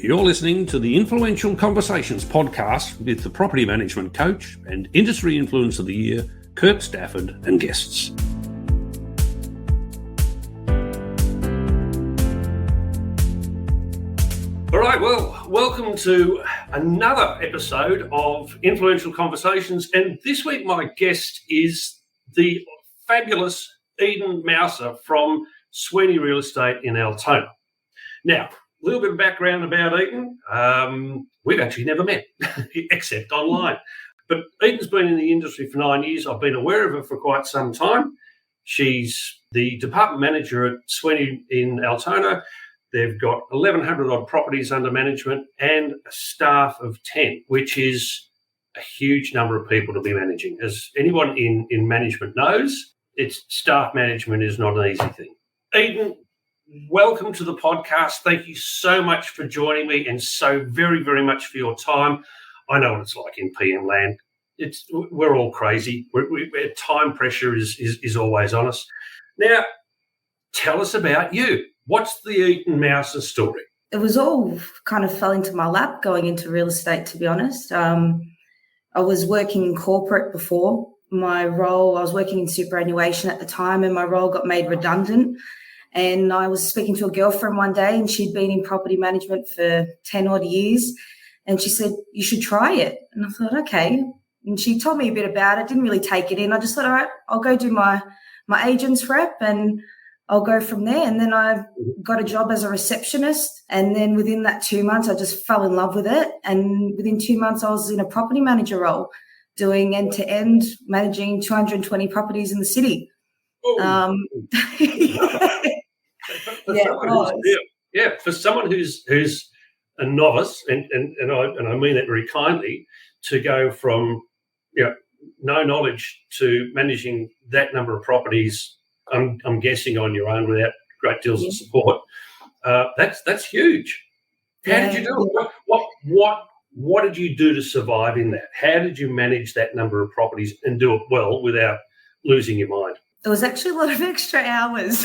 You're listening to the Influential Conversations podcast with the property management coach and industry influence of the year, Kirk, Stafford, and guests. All right, well, welcome to another episode of Influential Conversations. And this week, my guest is the fabulous Eden Mausar from Sweeney Estate in Altona. Now, a little bit of background about Eden. We've actually never met, except online. But Eden's been in the industry for 9 years. I've been aware of her for quite some time. She's the department manager at Sweeney in Altona. They've got 1,100 odd properties under management and a staff of 10, which is a huge number of people to be managing. As anyone in management knows, staff management is not an easy thing. Eden, welcome to the podcast. Thank you so much for joining me and so very, very much for your time. I know what it's like in PM land. We're all crazy. Time pressure is always on us. Now, tell us about you. What's the Eden Mausar story? It was all kind of fell into my lap going into real estate, to be honest. I was working in corporate before. I was working in superannuation at the time, and my role got made redundant. And I was speaking to a girlfriend one day, and she'd been in property management for 10 odd years. And she said, you should try it. And I thought, okay. And she told me a bit about it, didn't really take it in. I just thought, all right, I'll go do my agent's rep and I'll go from there. And then I got a job as a receptionist. And then within that 2 months, I just fell in love with it. And within 2 months, I was in a property manager role, doing end-to-end, managing 220 properties in the city. For someone who's a novice, and I mean that very kindly, to go from no knowledge to managing that number of properties, I'm guessing on your own without great deals of support. That's huge. How did you do it? What did you do to survive in that? How did you manage that number of properties and do it well without losing your mind? There was actually a lot of extra hours.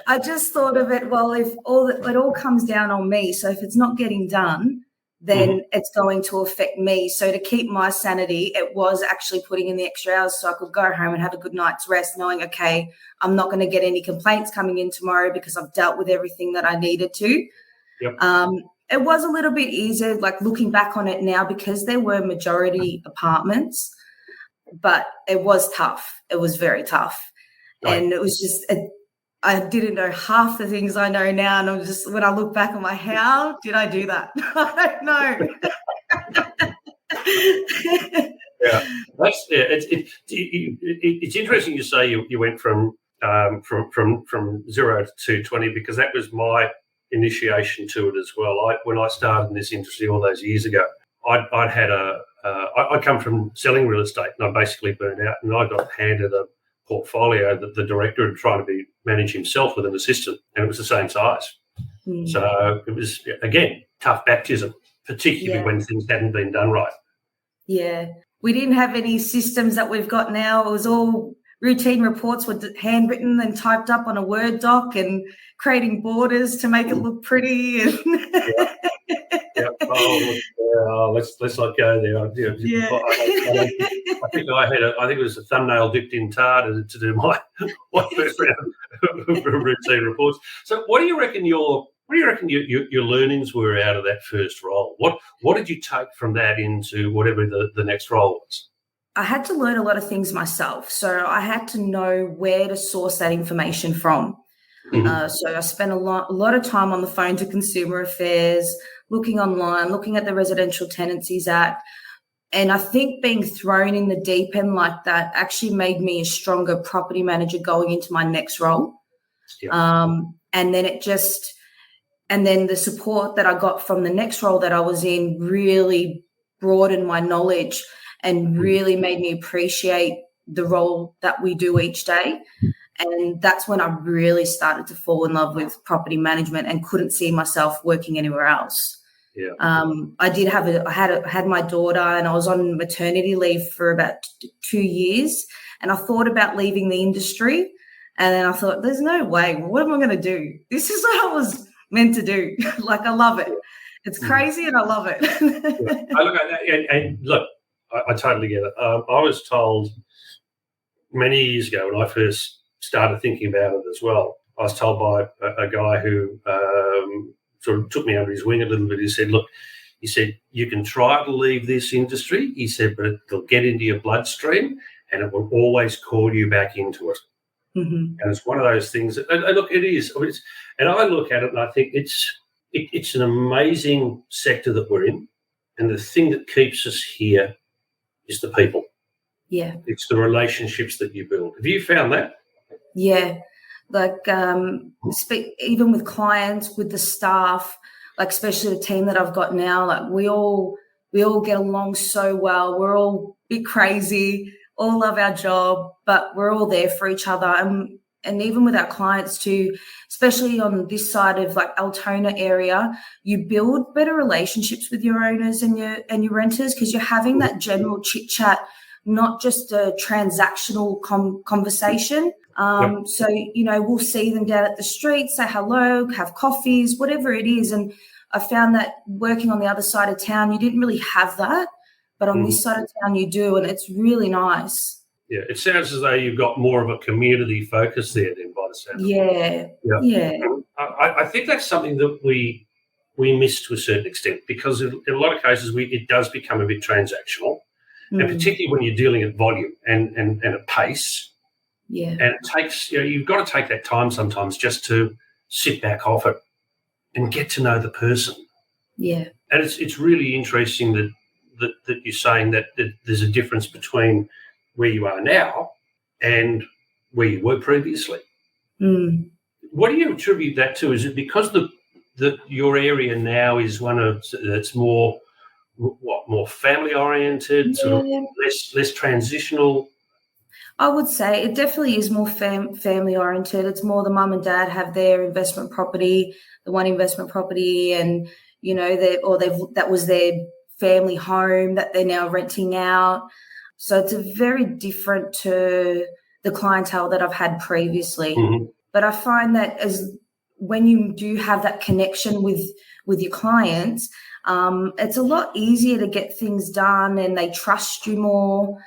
I just thought of it, well, if it all comes down on me, so if it's not getting done, then it's going to affect me. So to keep my sanity, it was actually putting in the extra hours so I could go home and have a good night's rest, knowing, okay, I'm not going to get any complaints coming in tomorrow because I've dealt with everything that I needed to. Yep. It was a little bit easier, like looking back on it now, because there were majority apartments, but it was tough. It was very tough. Right. And it was just, I didn't know half the things I know now. And I'm just, when I look back, I'm like, how did I do that? I don't know. It's interesting you say you went from 0 to 20, because that was my initiation to it as well. When I started in this industry all those years ago, I come from selling real estate, and I basically burned out, and I got handed a portfolio that the director had tried to manage himself with an assistant, and it was the same size. So it was, again, tough baptism, particularly when things hadn't been done right. Yeah. We didn't have any systems that we've got now. It was all routine reports were handwritten and typed up on a Word doc and creating borders to make it look pretty. And let's not go there. I think it was a thumbnail dipped in tar to do my first round of routine reports. So what do you reckon your learnings were out of that first role? What did you take from that into whatever the next role was? I had to learn a lot of things myself. So I had to know where to source that information from. So I spent a lot of time on the phone to Consumer Affairs, looking online, looking at the Residential Tenancies Act. And I think being thrown in the deep end like that actually made me a stronger property manager going into my next role. Yeah. And then the support that I got from the next role that I was in really broadened my knowledge and really made me appreciate the role that we do each day. And that's when I really started to fall in love with property management and couldn't see myself working anywhere else. Yeah. I had my daughter, and I was on maternity leave for about 2 years, and I thought about leaving the industry, and then I thought, there's no way. What am I going to do? This is what I was meant to do. Like, I love it. It's crazy and I love it. Look, I totally get it. I was told many years ago when I first started thinking about it as well, I was told by a guy who sort of took me under his wing a little bit. He said, look, you can try to leave this industry, he said, but it'll get into your bloodstream and it will always call you back into it. Mm-hmm. And it's one of those things that, and look, it is. And I look at it and I think it's an amazing sector that we're in. And the thing that keeps us here is the people. Yeah. It's the relationships that you build. Have you found that? Yeah. Like even with clients, with the staff, like especially the team that I've got now, like we all get along so well. We're all a bit crazy, all love our job, but we're all there for each other. And even with our clients too, especially on this side of like Altona area, you build better relationships with your owners and your renters because you're having that general chit chat, not just a transactional conversation. So, we'll see them down at the street, say hello, have coffees, whatever it is. And I found that working on the other side of town, you didn't really have that, but on this side of town you do, and it's really nice. Yeah, it sounds as though you've got more of a community focus there then by the sound of it. Yeah. I think that's something that we miss to a certain extent because in a lot of cases it does become a bit transactional, and particularly when you're dealing at volume and at pace. Yeah. And it takes, you've got to take that time sometimes just to sit back off it and get to know the person. Yeah. And it's really interesting that you're saying that there's a difference between where you are now and where you were previously. What do you attribute that to? Is it because your area now is one that's more family oriented, sort of less transitional? I would say it definitely is more family oriented. It's more the mum and dad have their investment property, the one investment property, and that was their family home that they're now renting out. So it's very different to the clientele that I've had previously. Mm-hmm. But I find that when you do have that connection with your clients, it's a lot easier to get things done and they trust you more.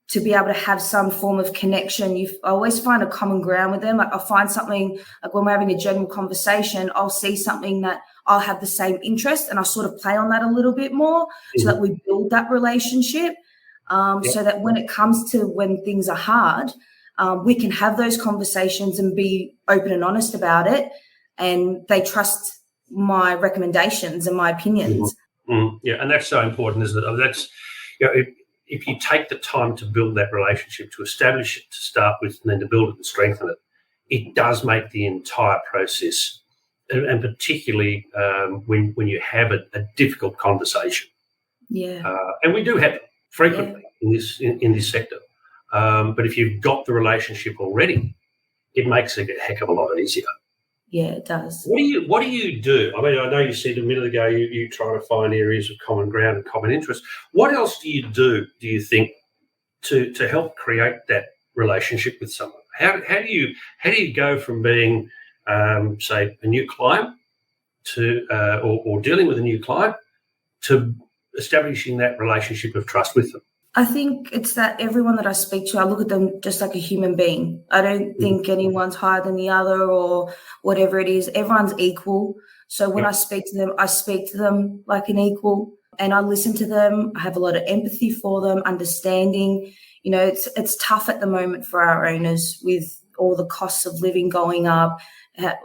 To be able to have some form of connection, I always find a common ground with them. Like I'll find something, like when we're having a general conversation, I'll see something that I'll have the same interest and I'll sort of play on that a little bit more so that we build that relationship. So that when it comes to when things are hard, we can have those conversations and be open and honest about it. And they trust my recommendations and my opinions. Mm-hmm. Yeah, and that's so important, isn't it? That's, if you take the time to build that relationship, to establish it to start with, and then to build it and strengthen it, it does make the entire process, and particularly when you have a difficult conversation. Yeah. And we do have it frequently in this sector. But if you've got the relationship already, it makes it a heck of a lot easier. Yeah, it does. What do you do? I mean, I know you said a minute ago you try to find areas of common ground and common interest. What else do you think, to help create that relationship with someone? How do you go from being, say, a new client to or dealing with a new client to establishing that relationship of trust with them? I think it's that everyone that I speak to, I look at them just like a human being. I don't think anyone's higher than the other or whatever it is. Everyone's equal. So when I speak to them like an equal, and I listen to them. I have a lot of empathy for them, understanding. It's tough at the moment for our owners with all the costs of living going up,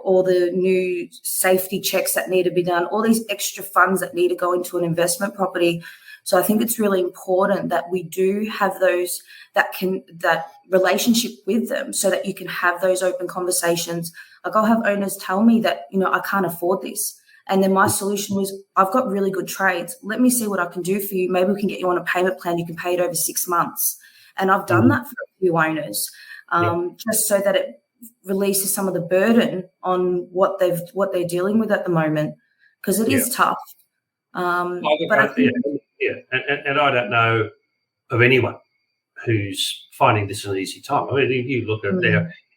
all the new safety checks that need to be done, all these extra funds that need to go into an investment property. So I think it's really important that we do have those that relationship with them so that you can have those open conversations. Like I'll have owners tell me that, I can't afford this. And then my solution was, I've got really good trades. Let me see what I can do for you. Maybe we can get you on a payment plan. You can pay it over 6 months. And I've done that for a few owners, just so that it releases some of the burden on what they're dealing with at the moment, because it is tough. But I think, and I don't know of anyone who's finding this an easy time. I mean, you look at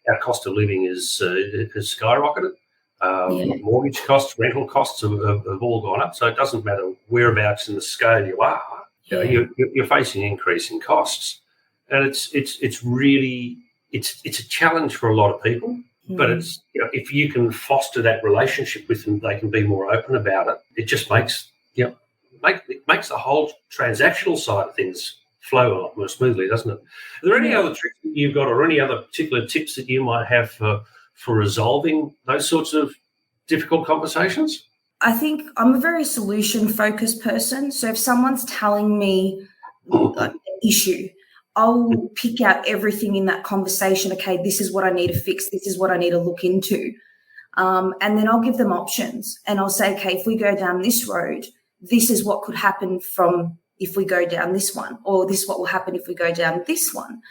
our cost of living has skyrocketed. Mortgage costs, rental costs have all gone up. So it doesn't matter whereabouts in the scale you are, you're facing increasing costs. And it's really a challenge for a lot of people. But it's if you can foster that relationship with them, they can be more open about it. It just makes makes the whole transactional side of things flow a lot more smoothly, doesn't it? Are there any other tricks that you've got, or any other particular tips that you might have for resolving those sorts of difficult conversations? I think I'm a very solution-focused person. So if someone's telling me an issue, I'll pick out everything in that conversation. Okay, this is what I need to fix. This is what I need to look into. And then I'll give them options. And I'll say, okay, if we go down this road, this is what could happen from if we go down this one, or this is what will happen if we go down this one.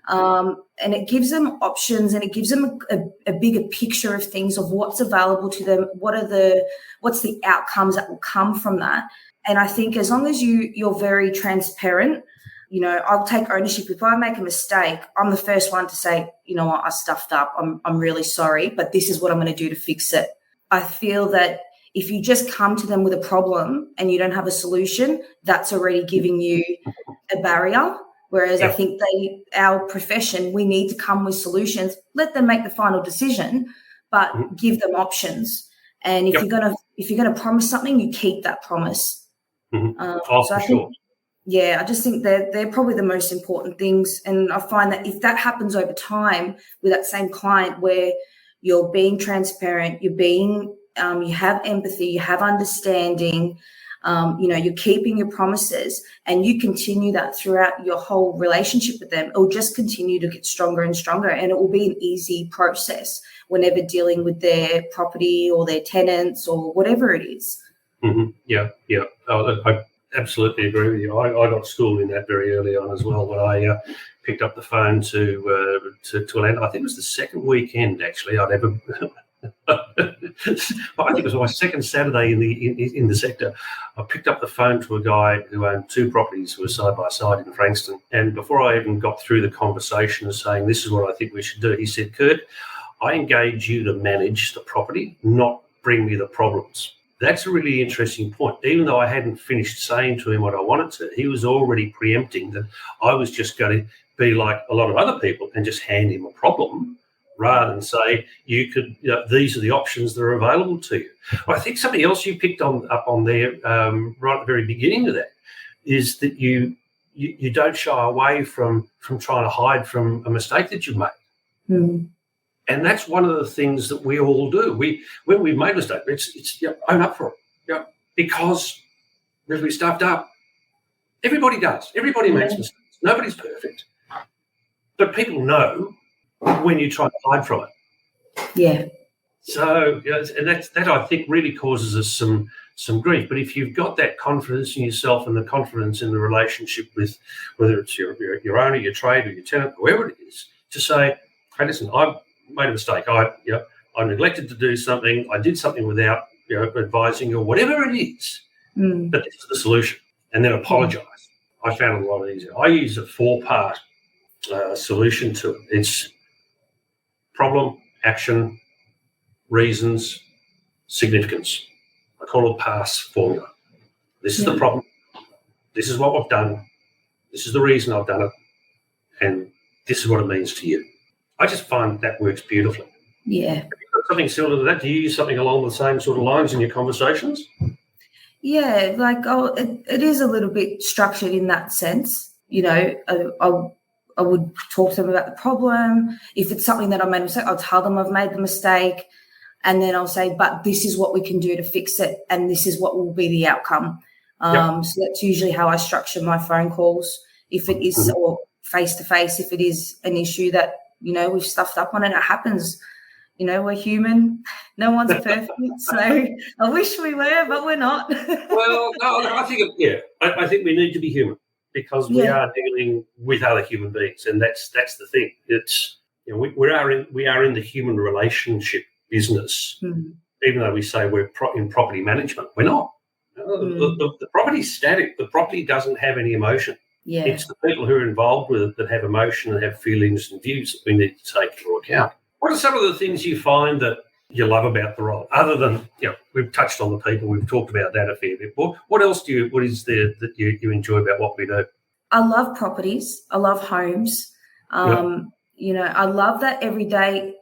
And it gives them options, and it gives them a bigger picture of things, of what's available to them, what's the outcomes that will come from that. And I think as long as you're very transparent, I'll take ownership. If I make a mistake, I'm the first one to say, you know what, I stuffed up. I'm really sorry, but this is what I'm going to do to fix it. I feel that if you just come to them with a problem and you don't have a solution, that's already giving you a barrier. Whereas I think our profession, we need to come with solutions. Let them make the final decision, but give them options. And if you're gonna promise something, you keep that promise. I just think they're probably the most important things. And I find that if that happens over time with that same client, where you're being transparent, you have empathy, you have understanding, you're keeping your promises, and you continue that throughout your whole relationship with them, it will just continue to get stronger and stronger, and it will be an easy process whenever dealing with their property or their tenants or whatever it is. Mm-hmm. Yeah. I absolutely agree with you. I got schooled in that very early on as well, when I picked up the phone to land. I think it was the second weekend actually I'd ever. I think it was my second Saturday in the sector. I picked up the phone to a guy who owned two properties who were side by side in Frankston, and before I even got through the conversation of saying this is what I think we should do, he said, "Kirk, I engage you to manage the property, not bring me the problems." That's a really interesting point. Even though I hadn't finished saying to him what I wanted to, he was already preempting that I was just going to be like a lot of other people and just hand him a problem, rather than say, these are the options that are available to you. I think something else you picked up on there right at the very beginning of that is that you don't shy away from trying to hide from a mistake that you've made. Mm. And that's one of the things that we all do. When we've made a mistake, it's own up for it. Because if we stuffed up, everybody does. Everybody makes mistakes. Nobody's perfect. But people know when you try to hide from it. Yeah. So, and that I think really causes us some grief. But if you've got that confidence in yourself and the confidence in the relationship with, whether it's your owner, your trade, or your tenant, whoever it is, to say, hey, listen, I've made a mistake. I neglected to do something. I did something without advising you, or whatever it is. But this is the solution. And then apologise. I found it a lot easier. I use a 4-part solution to it. It's problem, action, reasons, significance. I call it PASS formula. This is the problem. This is what I've done. This is the reason I've done it. And this is what it means to you. I just find that works beautifully. Yeah. Have you got something similar to that? Do you use something along the same sort of lines in your conversations? Yeah, it is a little bit structured in that sense. I would talk to them about the problem. If it's something that I made a mistake, I'll tell them I've made the mistake. And then I'll say, but this is what we can do to fix it. And this is what will be the outcome. So that's usually how I structure my phone calls. If it is, or face-to-face, if it is an issue that, we've stuffed up on, and it happens. We're human. No one's perfect. So I wish we were, but we're not. Well, no, I think, I think we need to be human, because we are dealing with other human beings, and that's the thing. It's we are in the human relationship business, even though we say we're in property management. We're not. The property's static. The property doesn't have any emotion. Yeah. It's the people who are involved with it that have emotion and have feelings and views that we need to take into account. What are some of the things you find that you love about the role? Other than, we've touched on the people, we've talked about that a fair bit. What else what is there that you enjoy about what we do? I love properties. I love homes. I love that every day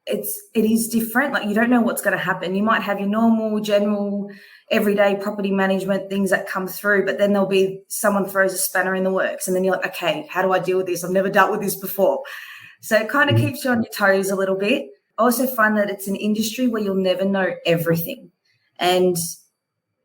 it is different. Like, you don't know what's going to happen. You might have your normal, general, everyday property management things that come through, but then there'll be someone throws a spanner in the works, and then you're like, okay, how do I deal with this? I've never dealt with this before. So it kind of keeps you on your toes a little bit. I also find that it's an industry where you'll never know everything. And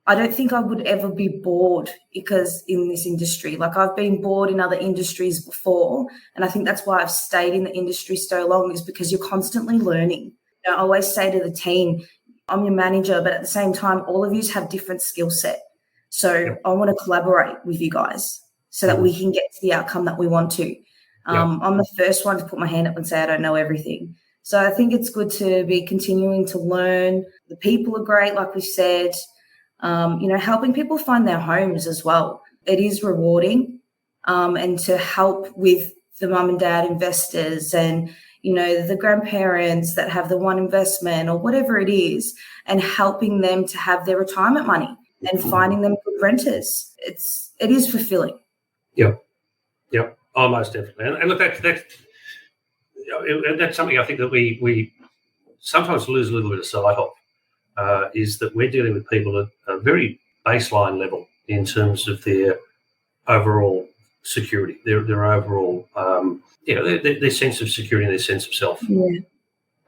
I don't think I would ever be bored because in this industry, like, I've been bored in other industries before. And I think that's why I've stayed in the industry so long, is because you're constantly learning. I always say to the team, I'm your manager, but at the same time, all of you have different skill set. So I want to collaborate with you guys so that we can get to the outcome that we want to. I'm the first one to put my hand up and say I don't know everything. So I think it's good to be continuing to learn. The people are great, like we said. Helping people find their homes as well. It is rewarding, and to help with the mum and dad investors and, the grandparents that have the one investment or whatever it is, and helping them to have their retirement money and finding them good renters. It is fulfilling. Yep. Oh, most definitely. And look, that's something I think that we sometimes lose a little bit of sight of, is that we're dealing with people at a very baseline level in terms of their overall security, their overall, their sense of security and their sense of self. Yeah.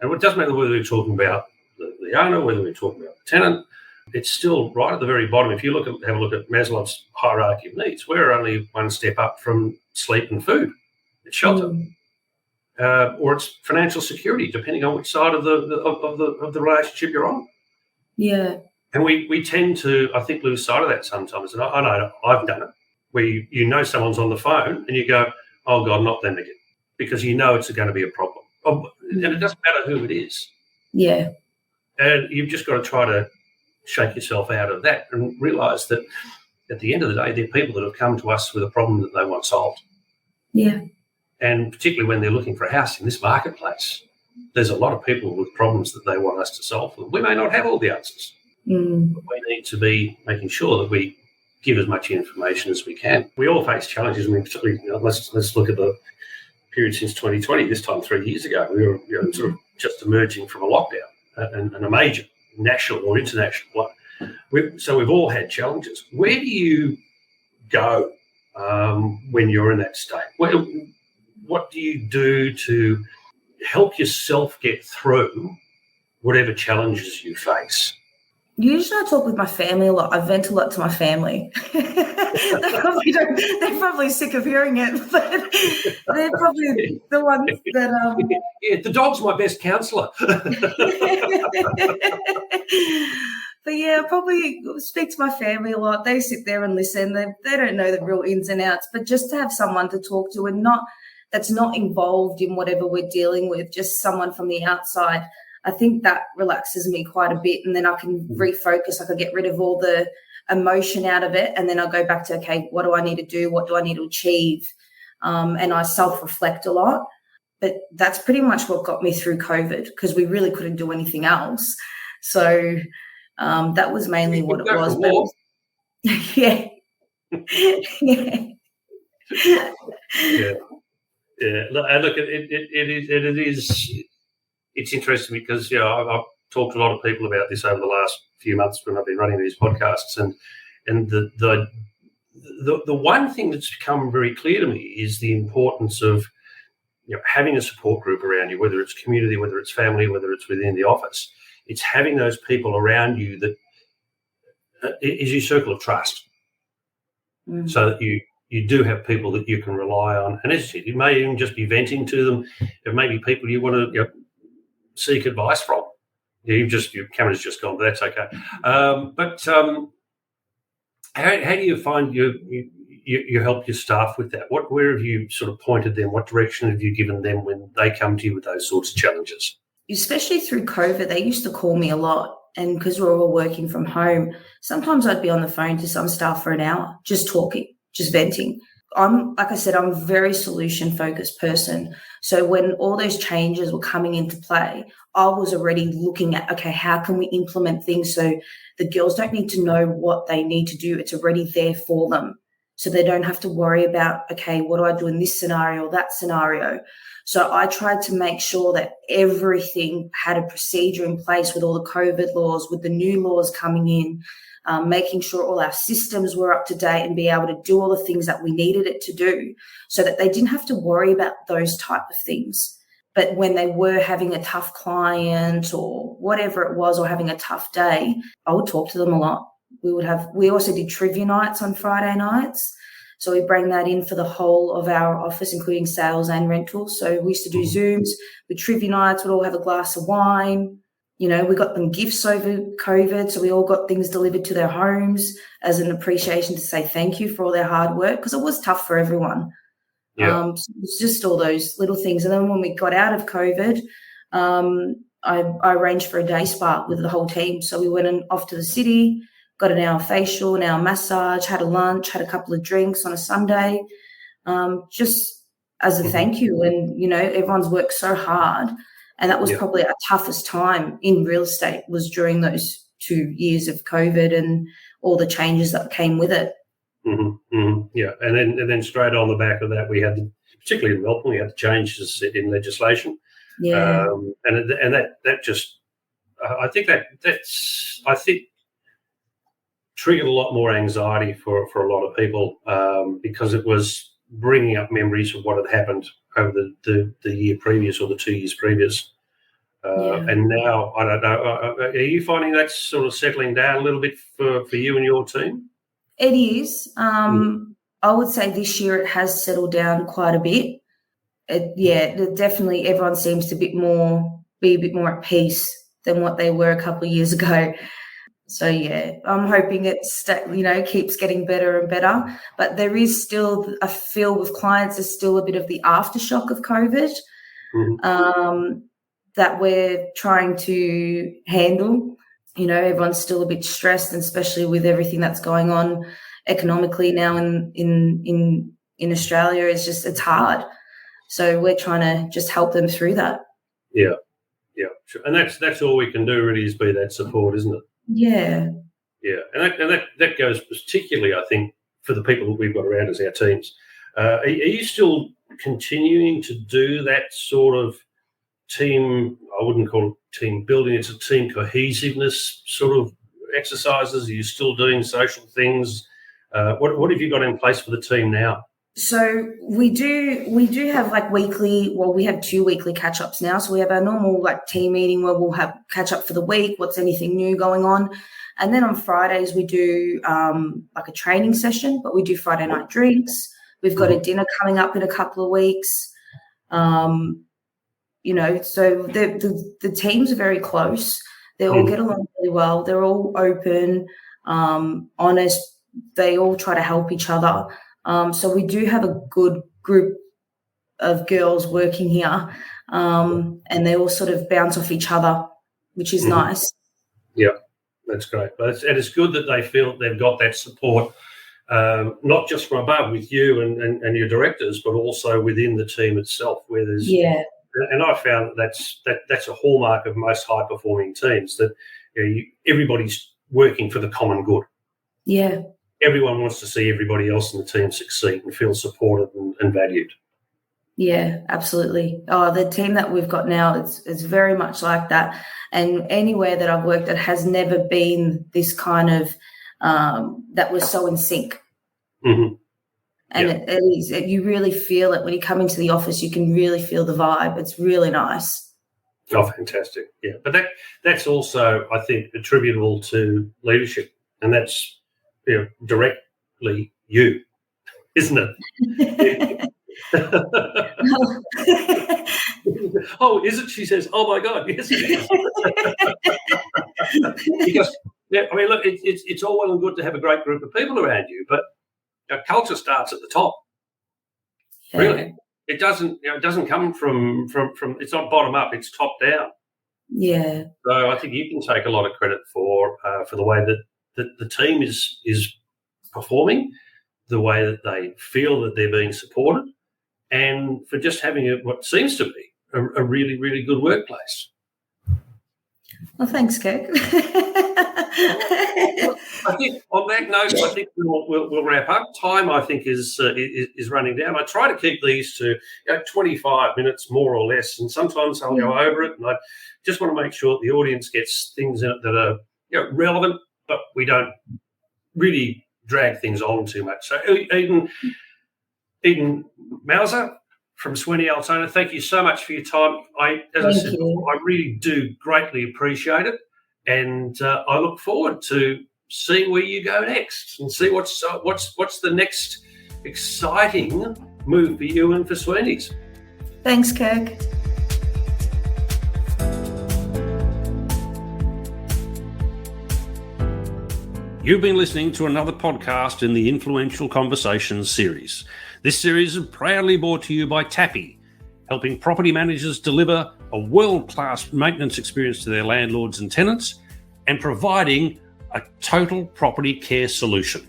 And it doesn't matter whether we're talking about the owner, whether we're talking about the tenant, it's still right at the very bottom. If you have a look at Maslow's hierarchy of needs, we're only one step up from sleep and food. It's shelter. Or it's financial security, depending on which side of the relationship you're on. Yeah. And we tend to, I think, lose sight of that sometimes. And I know I've done it, where someone's on the phone and you go, oh, God, not them again, because it's going to be a problem. And it doesn't matter who it is. Yeah. And you've just got to try to shake yourself out of that and realise that at the end of the day, they're people that have come to us with a problem that they want solved. Yeah. And particularly when they're looking for a house in this marketplace, there's a lot of people with problems that they want us to solve for them. We may not have all the answers, but we need to be making sure that we give as much information as we can. We all face challenges. I mean, particularly, let's look at the period since 2020. This time 3 years ago, we were sort of just emerging from a lockdown and a major national or international one. So we've all had challenges. Where do you go when you're in that state? What do you do to help yourself get through whatever challenges you face? Usually I talk with my family a lot. I vent a lot to my family. They're probably sick of hearing it, but they're probably the ones that... Yeah, the dog's my best counsellor. But yeah, I probably speak to my family a lot. They sit there and listen. They don't know the real ins and outs, but just to have someone to talk to and that's not involved in whatever we're dealing with, just someone from the outside, I think that relaxes me quite a bit, and then I can refocus. I can get rid of all the emotion out of it, and then I'll go back to, okay, what do I need to do? What do I need to achieve? And I self-reflect a lot. But that's pretty much what got me through COVID, because we really couldn't do anything else. So that was mainly what it was. But yeah. Yeah. Yeah. Look, it is. It's interesting because I've talked to a lot of people about this over the last few months when I've been running these podcasts, and the one thing that's become very clear to me is the importance of having a support group around you, whether it's community, whether it's family, whether it's within the office. It's having those people around you that is your circle of trust, so that you do have people that you can rely on. And as you said, you may even just be venting to them. There may be people you want to seek advice from. Your camera's just gone, but that's okay. How do you find you help your staff with that? Where have you sort of pointed them? What direction have you given them when they come to you with those sorts of challenges? Especially through COVID, they used to call me a lot. And because we're all working from home, sometimes I'd be on the phone to some staff for an hour, just talking, just venting. like I said, I'm a very solution-focused person. So when all those changes were coming into play, I was already looking at, okay, how can we implement things so the girls don't need to know what they need to do. It's already there for them. So they don't have to worry about, okay, what do I do in this scenario or that scenario? So I tried to make sure that everything had a procedure in place with all the COVID laws, with the new laws coming in, making sure all our systems were up to date and be able to do all the things that we needed it to do so that they didn't have to worry about those type of things. But when they were having a tough client or whatever it was, or having a tough day, I would talk to them a lot. We also did trivia nights on Friday nights. So we bring that in for the whole of our office, including sales and rentals. So we used to do Zooms with trivia nights. We'd all have a glass of wine. You know, we got them gifts over COVID. So we all got things delivered to their homes as an appreciation to say thank you for all their hard work, because it was tough for everyone. Yeah. So it's just all those little things. And then when we got out of COVID, I arranged for a day spa with the whole team. So we went off to the city, got an hour facial, an hour massage, had a lunch, had a couple of drinks on a Sunday, just as a thank you. And, you know, everyone's worked so hard. And that was probably our toughest time in real estate, was during those 2 years of COVID and all the changes that came with it. Yeah, and then straight on the back of that, we had, particularly in Melbourne, we had the changes in legislation. Yeah. And that just, I think triggered a lot more anxiety for a lot of people, because it was bringing up memories of what had happened over the year previous or the 2 years previous. And now, I don't know, are you finding that's sort of settling down a little bit for you and your team? It is. I would say this year it has settled down quite a bit. Definitely everyone seems to be a bit more at peace than what they were a couple of years ago. So, yeah, I'm hoping it's, keeps getting better and better. But there is still, I feel with clients, there's still a bit of the aftershock of COVID that we're trying to handle. You know, everyone's still a bit stressed, and especially with everything that's going on economically now in Australia, it's hard. So we're trying to just help them through that. Yeah, sure. And that's all we can do really, is be that support, isn't it? Yeah. Yeah, and that goes particularly, I think, for the people that we've got around us, our teams. Are you still continuing to do that sort of team, I wouldn't call it team building, it's a team cohesiveness sort of exercises? Are you still doing social things? What have you got in place for the team now? So we do have like we have 2 weekly catch-ups now. So we have our normal like team meeting where we'll have catch up for the week, what's anything new going on. And then on Fridays we do like a training session, but we do Friday night drinks. We've got a dinner coming up in a couple of weeks. You know, so the teams are very close. They all get along really well. They're all open, honest. They all try to help each other. So we do have a good group of girls working here, and they all sort of bounce off each other, which is nice. Yeah, that's great. And it's good that they feel they've got that support, not just from above with you and your directors, but also within the team itself, where there's And I found that's a hallmark of most high-performing teams, that everybody's working for the common good. Yeah. Everyone wants to see everybody else in the team succeed and feel supported and valued. Yeah, absolutely. Oh, the team that we've got now, it's very much like that. And anywhere that I've worked at has never been this kind of that we're so in sync. Mm-hmm. And it is. You really feel it when you come into the office. You can really feel the vibe. It's really nice. Oh, fantastic! Yeah, but that's also, I think, attributable to leadership, and that's directly you, isn't it? Oh, is it? She says, "Oh my God, yes, it is." Because I mean, look, it's all well and good to have a great group of people around you, but culture starts at the top. Yeah. Really, it doesn't come from. It's not bottom up; it's top down. Yeah. So I think you can take a lot of credit for the way that the team is performing, the way that they feel that they're being supported, and for just having what seems to be a really, really good workplace. Well, thanks, Kirk. I think on that note, I think we'll wrap up. Time, I think, is running down. I try to keep these to 25 minutes, more or less, and sometimes I'll go over it. And I just want to make sure the audience gets things in it that are relevant, but we don't really drag things on too much. So, Eden Mausar from Sweeney Altona, thank you so much for your time. I really do greatly appreciate it, and I look forward to seeing where you go next and see what's the next exciting move for you and for Sweeney's. Thanks, Kirk. You've been listening to another podcast in the Influential Conversations series. This series is proudly brought to you by Tappy, helping property managers deliver a world-class maintenance experience to their landlords and tenants, and providing a total property care solution.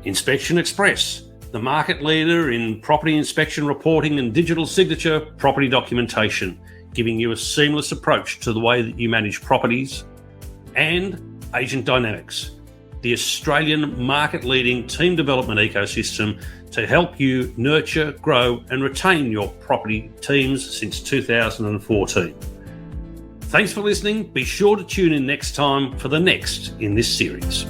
Inspection Express, the market leader in property inspection reporting and digital signature property documentation, giving you a seamless approach to the way that you manage properties. And Agent Dynamics, the Australian market-leading team development ecosystem to help you nurture, grow and retain your property teams since 2014. Thanks for listening. Be sure to tune in next time for the next in this series.